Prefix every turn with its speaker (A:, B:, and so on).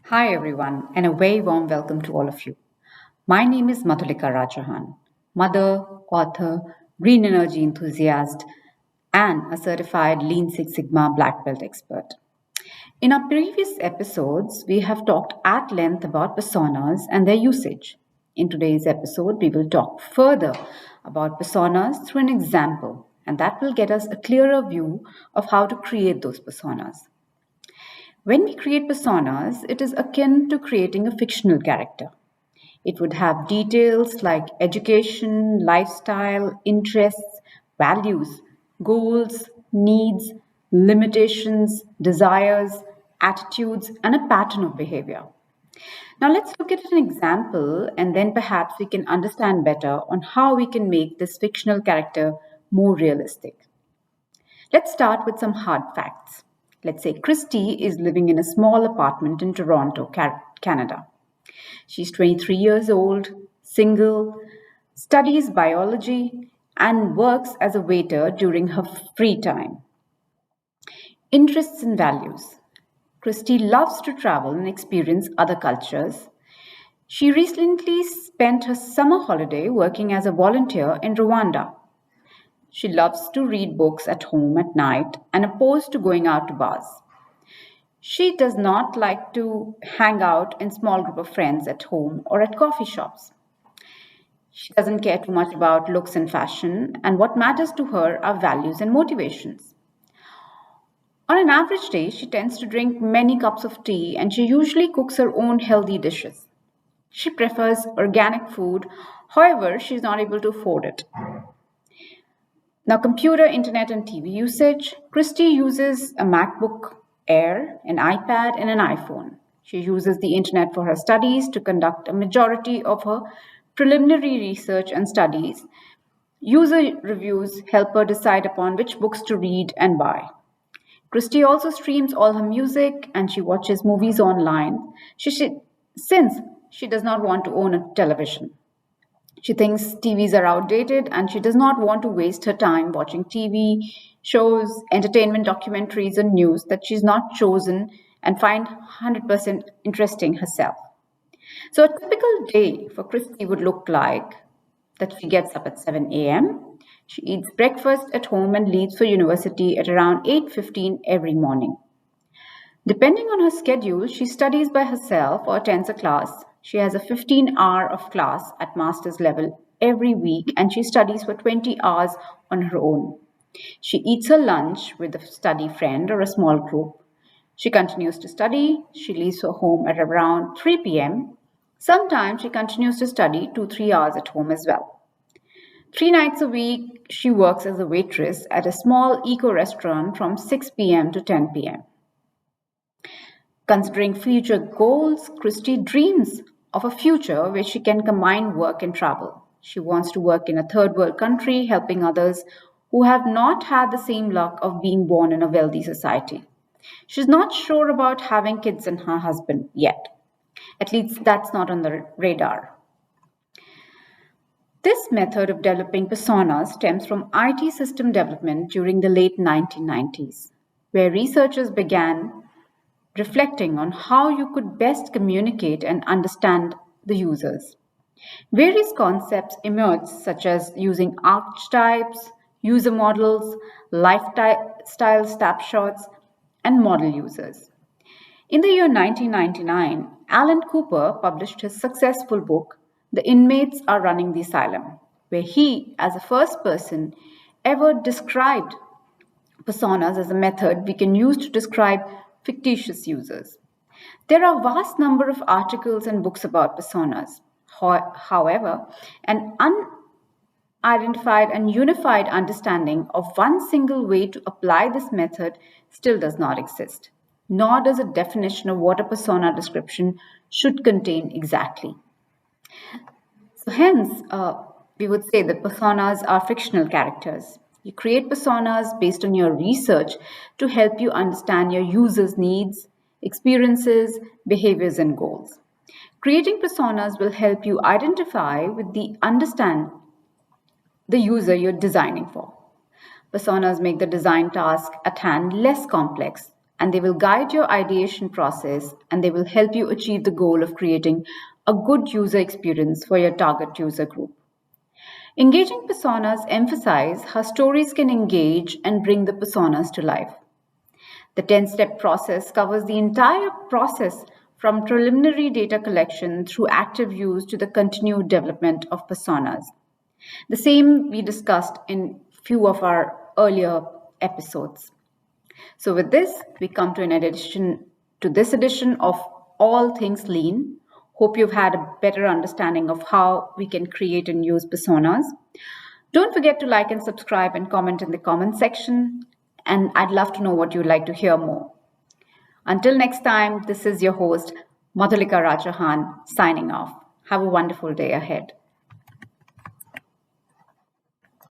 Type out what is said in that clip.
A: Hi, everyone, and a very warm welcome to all of you. My name is Madhulika Rajahan, mother, author, green energy enthusiast, and a certified Lean Six Sigma black belt expert. In our previous episodes, we have talked at length about personas and their usage. In today's episode, we will talk further about personas through an example, and that will get us a clearer view of how to create those personas. When we create personas, it is akin to creating a fictional character. It would have details like education, lifestyle, interests, values, goals, needs, limitations, desires, attitudes, and a pattern of behavior. Now, let's look at an example and then perhaps we can understand better on how we can make this fictional character more realistic. Let's start with some hard facts. Let's say Christy is living in a small apartment in Toronto, Canada. She's 23 years old, single, studies biology, and works as a waiter during her free time. Interests and values. Christy loves to travel and experience other cultures. She recently spent her summer holiday working as a volunteer in Rwanda. She loves to read books at home at night and opposed to going out to bars. She does not like to hang out in small group of friends at home or at coffee shops. She doesn't care too much about looks and fashion, and what matters to her are values and motivations. On an average day, she tends to drink many cups of tea and she usually cooks her own healthy dishes. She prefers organic food, however, she's not able to afford it. Now, computer, internet, and TV usage. Christy uses a MacBook Air, an iPad, and an iPhone. She uses the internet for her studies to conduct a majority of her preliminary research and studies. User reviews help her decide upon which books to read and buy. Christy also streams all her music and she watches movies online since she does not want to own a television. She thinks TVs are outdated and she does not want to waste her time watching TV shows, entertainment documentaries, and news that she's not chosen and find 100% interesting herself. So, a typical day for Christy would look like that she gets up at 7 a.m. She eats breakfast at home and leaves for university at around 8:15 every morning. Depending on her schedule, she studies by herself or attends a class. She has a 15-hour of class at master's level every week and she studies for 20 hours on her own. She eats her lunch with a study friend or a small group. She continues to study. She leaves her home at around 3 p.m. Sometimes she continues to study 2-3 hours at home as well. 3 nights a week, she works as a waitress at a small eco restaurant from 6 p.m. to 10 p.m. Considering future goals, Christy dreams of a future where she can combine work and travel. She wants to work in a third world country, helping others who have not had the same luck of being born in a wealthy society. She's not sure about having kids and her husband yet. At least that's not on the radar. This method of developing personas stems from IT system development during the late 1990s, where researchers began reflecting on how you could best communicate and understand the users. Various concepts emerged, such as using archetypes, user models, lifestyle snapshots, and model users. In the year 1999, Alan Cooper published his successful book, The Inmates Are Running the Asylum, where he, as a first person, ever described personas as a method we can use to describe fictitious users. There are a vast number of articles and books about personas. However, an unidentified and unified understanding of one single way to apply this method still does not exist, nor does a definition of what a persona description should contain exactly. So, hence, we would say that personas are fictional characters. You create personas based on your research to help you understand your users' needs, experiences, behaviors, and goals. Creating personas will help you identify with the understand the user you're designing for. Personas make the design task at hand less complex and they will guide your ideation process, and they will help you achieve the goal of creating a good user experience for your target user group. Engaging personas emphasize how stories can engage and bring the personas to life. The 10-step process covers the entire process from preliminary data collection through active use to the continued development of personas. The same we discussed in few of our earlier episodes. So with this, we come to an addition to this edition of All Things Lean. Hope you've had a better understanding of how we can create and use personas. Don't forget to like and subscribe and comment in the comment section. And I'd love to know what you'd like to hear more. Until next time, this is your host, Madhulika Rajahan, signing off. Have a wonderful day ahead.